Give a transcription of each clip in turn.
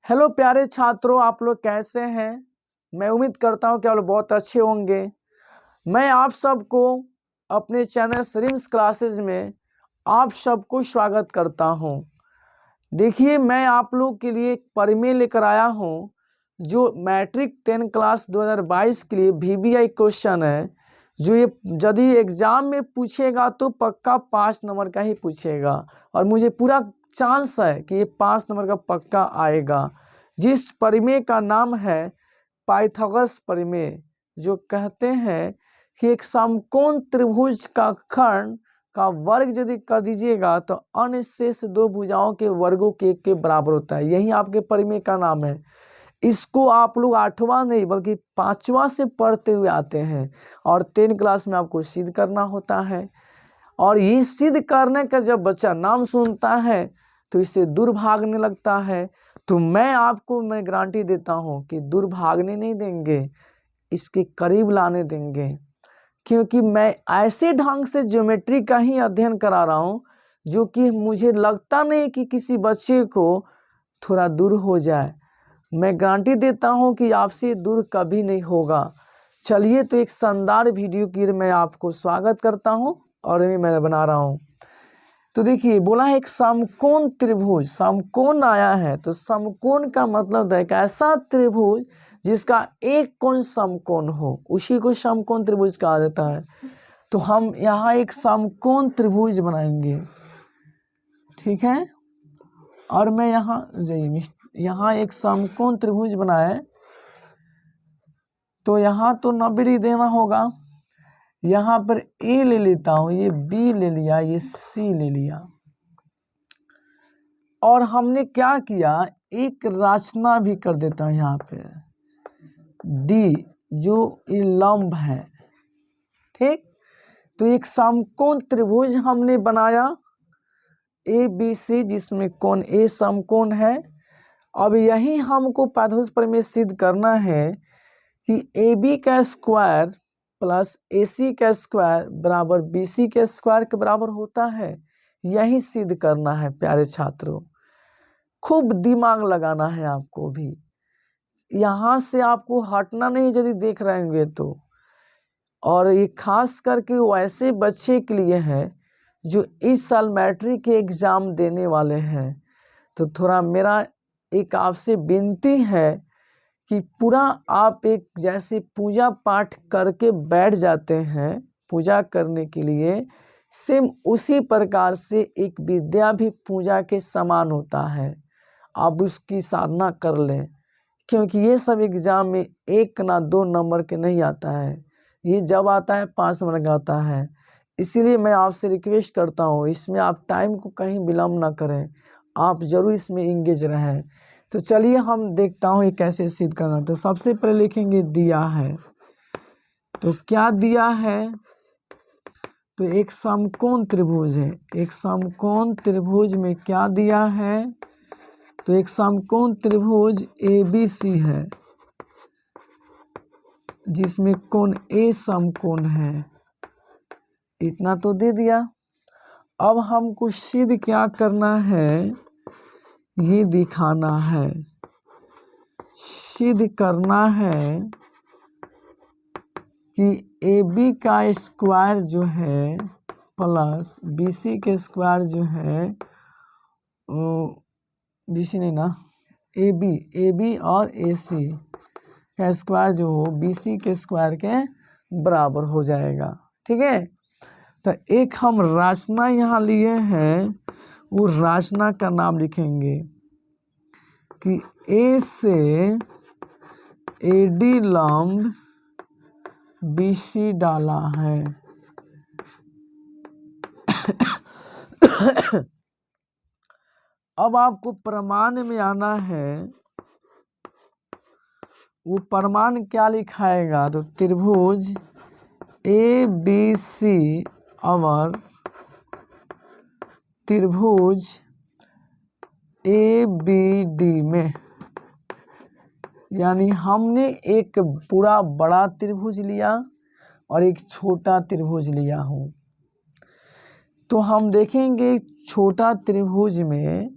Hello प्यारे छात्रों, आप लोग कैसे हैं। मैं उम्मीद करता हूं कि आप लोग बहुत अच्छे होंगे। मैं आप सबको अपने चैनल स्ट्रीम्स क्लासेस में आप सबको स्वागत करता हूं। देखिए, मैं आप लोग के लिए एक परिमेय लेकर आया हूं जो मैट्रिक 10 क्लास 2022 के लिए VBI क्वेश्चन है, जो ये यदि एग्जाम में पूछेगा तो पक्का 5 नंबर का ही पूछेगा और मुझे पूरा चांस है कि ये 5 नंबर का पक्का आएगा। जिस परिमेय का नाम है पाइथागोरस परिमेय, जो कहते हैं कि एक समकोण त्रिभुज का खंड का वर्ग यदि कर दीजिएगा तो अन्य शेष दो भुजाओं के वर्गों के बराबर होता है। यही आपके परिमेय का नाम है। इसको आप लोग 8वां नहीं बल्कि 5वां से पढ़ते हुए आते हैं और 10 क्लास में आपको सिद्ध करना होता है। और ये सिद्ध करने का जब बच्चा नाम सुनता है तो इससे दूर भागने लगता है। तो मैं आपको गारंटी देता हूँ कि दूर भागने नहीं देंगे, इसके करीब लाने देंगे, क्योंकि मैं ऐसे ढंग से ज्योमेट्री का ही अध्ययन करा रहा हूँ जो कि मुझे लगता नहीं कि किसी बच्चे को थोड़ा दूर हो जाए। मैं गारंटी देता हूँ कि आपसे दूर कभी नहीं होगा। चलिए, तो एक शानदार वीडियो की मैं आपको स्वागत करता हूँ और ये मैं बना रहा हूँ। तो देखिए, बोला है एक समकोण त्रिभुज, समकोण आया है तो समकोण का मतलब है एक ऐसा त्रिभुज जिसका एक कोण समकोण हो, उसी को समकोण त्रिभुज कहा जाता है। तो हम यहाँ एक समकोण त्रिभुज बनाएंगे, ठीक है। और मैं यहाँ एक समकोण त्रिभुज बनाए तो यहाँ तो 90 देना होगा। यहाँ पर A ले लेता हूँ, ये B ले लिया, ये C ले लिया। और हमने क्या किया, एक रचना भी कर देता हूँ यहाँ पे D, जो ये लंब है, ठीक। तो एक समकोण त्रिभुज हमने बनाया ABC, जिसमें कोण A समकोण है। अब यही हमको पाइथागोरस प्रमेय सिद्ध करना है कि AB का स्क्वायर प्लस AC का स्क्वायर बराबर BC के स्क्वायर के बराबर होता है। यही सिद्ध करना है प्यारे छात्रों। खूब दिमाग लगाना है आपको भी, यहाँ से आपको हटना नहीं यदि देख रहे होंगे तो। और ये खास करके वैसे बच्चे के लिए है जो इस साल मैट्रिक के एग्जाम देने वाले हैं। तो थोड़ा मेरा एक आपसे विनती है कि पूरा आप एक जैसे पूजा पाठ करके बैठ जाते हैं पूजा करने के लिए, सेम उसी प्रकार से एक विद्या भी पूजा के समान होता है। आप उसकी साधना कर लें, क्योंकि ये सब एग्जाम में 1 ना 2 नंबर के नहीं आता है, ये जब आता है 5 नंबर का आता है। इसीलिए मैं आपसे रिक्वेस्ट करता हूँ, इसमें आप टाइम को कहीं विलम्ब ना करें, आप जरूर इसमें इंगेज रहें। तो चलिए हम देखता हूँ ये कैसे सिद्ध करना। तो सबसे पहले लिखेंगे दिया है, तो क्या दिया है, तो एक समकोण त्रिभुज है। एक समकोण त्रिभुज में क्या दिया है, तो एक समकोण त्रिभुज ABC है जिसमें कोण A समकोण है। इतना तो दे दिया। अब हमको सिद्ध क्या करना है, ये दिखाना है, सिद्ध करना है कि AB का स्क्वायर जो है प्लस BC के स्क्वायर जो है, BC नहीं ना, AB और AC का स्क्वायर जो हो BC के स्क्वायर के बराबर हो जाएगा, ठीक है। तो एक हम रचना यहाँ लिए हैं, वो रचना का नाम लिखेंगे कि A से AD लंब BC डाला है। अब आपको प्रमाण में आना है, वो प्रमाण क्या लिखाएगा, तो त्रिभुज ABC और त्रिभुज ABD में, यानी हमने एक पूरा बड़ा त्रिभुज लिया और एक छोटा त्रिभुज लिया हूँ। तो हम देखेंगे छोटा त्रिभुज में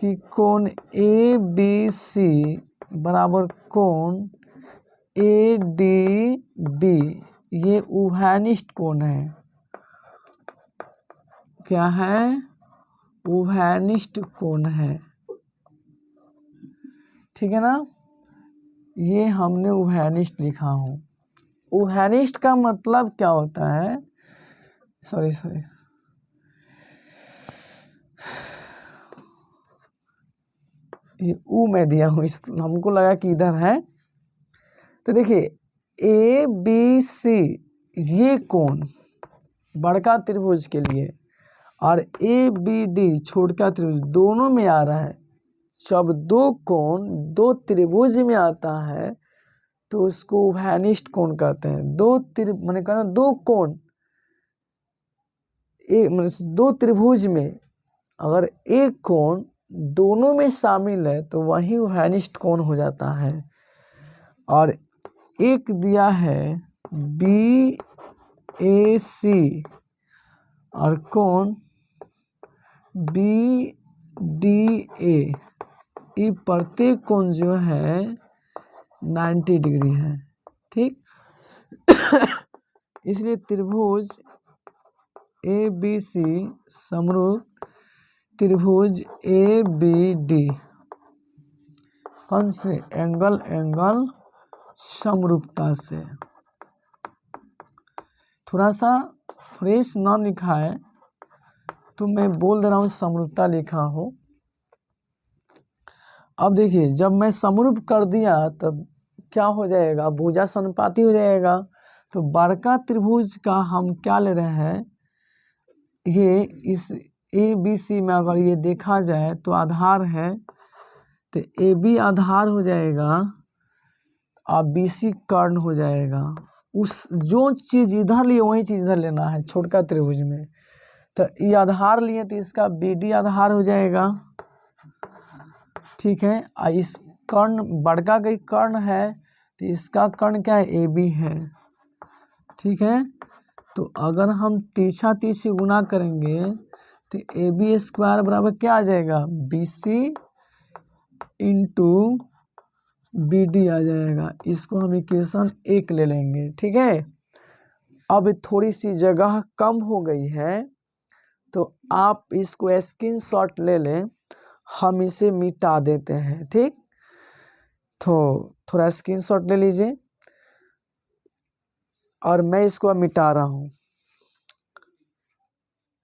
कि कोण ए बी सी बराबर कोण ए डी बी ये उभयनिष्ठ कोण है। क्या है? उभयनिष्ठ कोण है। ठीक है ना, ये हमने उभयनिष्ठ लिखा हो। उभयनिष्ठ का मतलब क्या होता है? सॉरी ये ऊ मैं दिया हूँ, इस हमको लगा कि इधर है। तो देखिए ए बी सी ये कोण बड़का त्रिभुज के लिए और ए बी डी छोटका त्रिभुज दोनों में आ रहा है। जब दो कोण दो त्रिभुज में आता है तो उसको उभयनिष्ठ कोण कहते हैं। मैंने कहा दो कोण दो त्रिभुज में अगर एक कोण दोनों में शामिल है तो वही उभयनिष्ठ कोण हो जाता है। और एक दिया है बी ए सी और कोण बी डी ए, ये प्रत्येक कोण जो है 90 डिग्री है। ठीक इसलिए त्रिभुज ए बी सी समरूप त्रिभुज ए बी डी कौन से? एंगल समरूपता से। थोड़ा सा फ्रेश ना लिखा है तो मैं बोल दे रहा हूँ समरूपता लिखा हो। अब देखिए जब मैं समरूप कर दिया तब क्या हो जाएगा? भुजा समानुपाती हो जाएगा। तो बड़का त्रिभुज का हम क्या ले रहे हैं? ये इस ए बी सी में अगर ये देखा जाए तो आधार है, तो ए बी आधार हो जाएगा और बी सी कर्ण हो जाएगा। उस जो चीज़ इधर लिए वही चीज़ इधर लेना है छोटका त्रिभुज में। तो ये आधार लिए तो इसका बी डी आधार हो जाएगा। ठीक है, और इस कर्ण बड़का का कर्ण है तो इसका कर्ण क्या है? ए बी है। ठीक है, तो अगर हम तीछा तीछी गुना करेंगे तो ए बी स्क्वायर बराबर क्या आ जाएगा? B C into B D आ जाएगा। इसको हम इक्वेशन 1 ले लेंगे। ठीक है, अब थोड़ी सी जगह कम हो गई है तो आप इसको स्क्रीनशॉट ले लें, हम इसे मिटा देते हैं। ठीक, तो थोड़ा स्क्रीनशॉट ले लीजिए और मैं इसको अब मिटा रहा हूँ।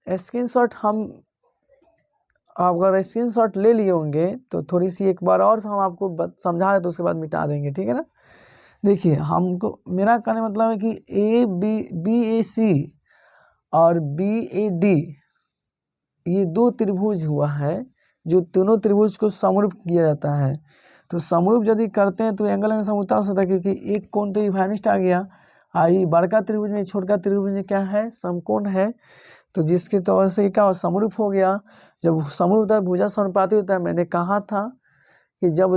स्क्रीनशॉट हम अगर स्क्रीनशॉट ले लिए होंगे तो थोड़ी सी एक बार और हम आपको समझा दें तो उसके बाद मिटा देंगे। ठीक है ना, देखिए हमको मेरा कहने मतलब है कि बी ए सी और बी ए डी ये दो त्रिभुज हुआ है जो तीनों त्रिभुज को समरूप किया जाता है। तो समरूप यदि करते हैं तो एंगल समरूपता हो सकता है, क्योंकि एक कोण तो उभयनिष्ठ आ गया। आई बड़का त्रिभुज में छोटका त्रिभुज में क्या है? समकोण है। तो जिसके तौर से क्या समरूप हो गया। जब समरूप होता है भुजा समानुपाती होता है। मैंने कहा था कि जब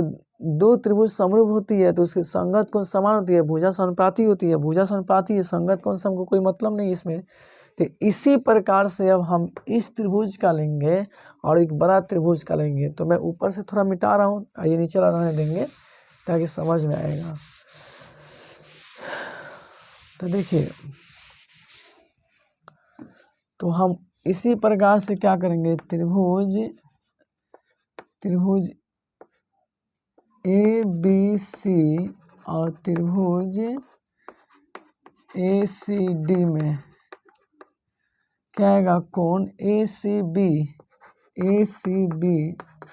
दो त्रिभुज समरूप होती है तो उसकी संगत कोण समान होती है, भुजा समानुपाती होती है। भुजा समानुपाती है, संगत कोण से हमको कोई मतलब नहीं इसमें। तो इसी प्रकार से अब हम इस त्रिभुज का लेंगे और एक बड़ा त्रिभुज का लेंगे। तो मैं ऊपर से थोड़ा मिटा रहा हूँ, ये नीचे रहने देंगे ताकि समझ में आएगा। तो देखिए, तो हम इसी प्रकार से क्या करेंगे? त्रिभुज ए बी सी और त्रिभुज ए सी डी में क्या आएगा? कोण ए सी बी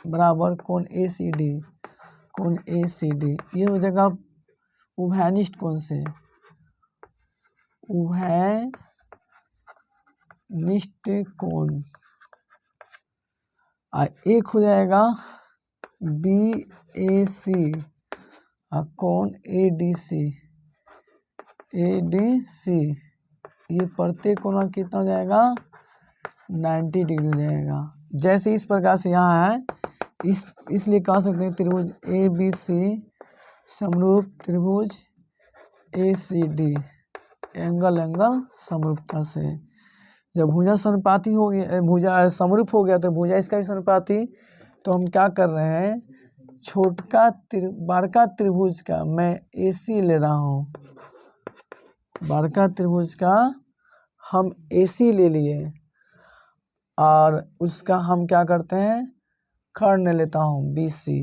बराबर कोण ए सी डी। ये हो जाएगा उभयनिष्ठ कोण से। उभयनिष्ठ कोण एक हो जाएगा बी ए सी और कोण ए डी सी। ये प्रत्येक कोण कितना हो जाएगा? 90 डिग्री हो जाएगा। जैसे इस प्रकार से यहाँ है, इसलिए कह सकते हैं त्रिभुज ए बी सी समरूप त्रिभुज ए सी डी एंगल समरूपता से। जब भुजा समानुपाती हो गया, भुजा समरूप हो गया तो भुजा इसका भी समानुपाती तो हम क्या कर रहे हैं, बारका त्रिभुज का मैं AC ले रहा हूँ, बारका त्रिभुज का हम AC ले लिए और उसका हम क्या करते हैं, कर्ण लेता हूँ BC।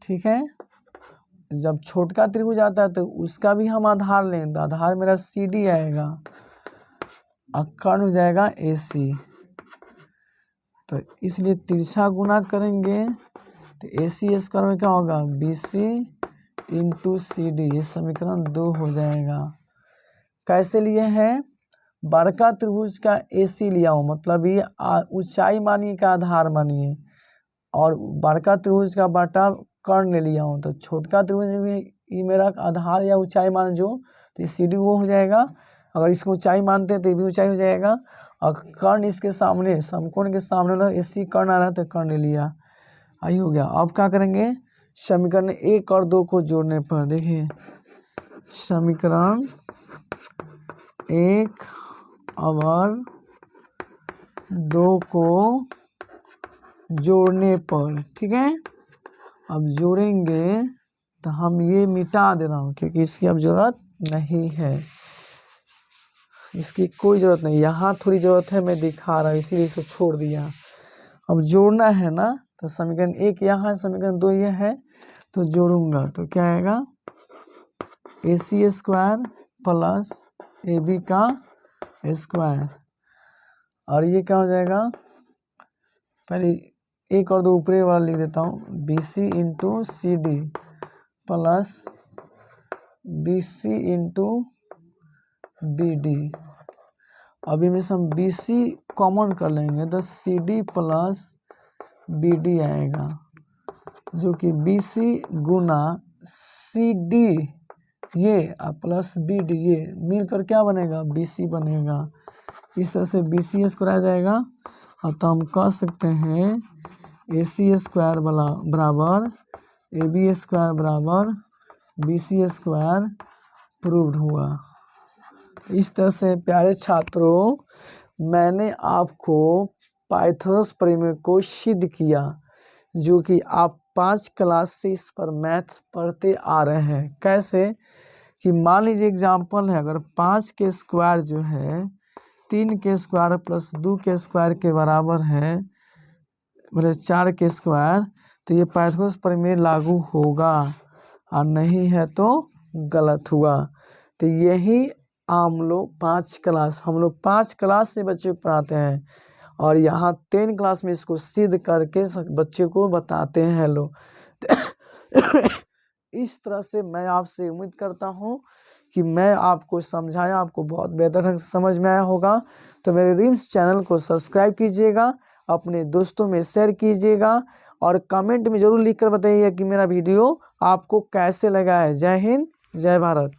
ठीक है, जब छोटका त्रिभुज आता है तो उसका भी हम आधार लेंगे, तो आधार मेरा CD आएगा और कर्ण हो जाएगा AC। तो इसलिए तिरछा गुना करेंगे तो AC स्क्वायर में क्या होगा, BC इंटू CD, ये समीकरण 2 हो जाएगा। कैसे लिए हैं, बड़का त्रिभुज का AC लिया हूँ, मतलब ये ऊंचाई मानिए का आधार मानिए, और बड़का त्रिभुज का बटा कर्ण ले लिया हूँ, तो छोटका त्रिभुज में ये मेरा आधार या ऊंचाई मान जो, तो ये CD वो हो जाएगा। अगर इसको ऊंचाई मानते हैं तो ये भी ऊंचाई हो जाएगा, और कर्ण इसके सामने समकोण के सामने ना AC कर्ण आ रहा है तो कर्ण ले लिया, आई हो गया। अब क्या करेंगे, समीकरण 1 और 2 को जोड़ने पर देखिए, समीकरण 1 और 2 को जोड़ने पर, ठीक है। अब जोड़ेंगे तो हम ये मिटा दे रहा हूँ क्योंकि इसकी अब जरूरत नहीं है, इसकी कोई ज़रूरत नहीं, यहाँ थोड़ी ज़रूरत है, मैं दिखा रहा हूँ इसीलिए इसको छोड़ दिया। अब जोड़ना है ना, तो समीकरण 1 यहाँ है, समीकरण 2 ये है, तो जोड़ूंगा तो क्या आएगा, AC स्क्वायर प्लस AB का स्क्वायर, और ये क्या हो जाएगा, पहले 1 और 2 ऊपरी वाला लिख देता हूँ, BC into CD plus BC into BD। अभी में से हम BC कॉमन कर लेंगे तो CD प्लस BD आएगा, जो कि BC गुना CD ये प्लस BD ये मिलकर क्या बनेगा, BC बनेगा। इस तरह से BC स्क्वायर आ जाएगा, और तो हम कह सकते हैं AC स्क्वायर बराबर AB स्क्वायर बराबर BC स्क्वायर प्रूव्ड हुआ। इस तरह से प्यारे छात्रों, मैंने आपको पाइथागोरस प्रमेय को सिद्ध किया, जो कि आप 5 क्लास से इस पर मैथ पढ़ते आ रहे हैं। कैसे कि मान लीजिए एग्जाम्पल है, अगर 5 के स्क्वायर जो है 3 के स्क्वायर प्लस 2 के स्क्वायर के बराबर है, मतलब 4 के स्क्वायर, तो ये पाइथागोरस प्रमेय लागू होगा, और नहीं है तो गलत हुआ। तो यही हम लोग 5 क्लास से बच्चे को पढ़ाते हैं, और यहाँ 10 क्लास में इसको सिद्ध करके बच्चे को बताते हैं लोग। इस तरह से मैं आपसे उम्मीद करता हूँ कि मैं आपको समझाया, आपको बहुत बेहतर ढंग से समझ में आया होगा। तो मेरे रिम्स चैनल को सब्सक्राइब कीजिएगा, अपने दोस्तों में शेयर कीजिएगा, और कमेंट में ज़रूर लिखकर बताइएगा कि मेरा वीडियो आपको कैसे लगा है। जय हिंद, जय भारत।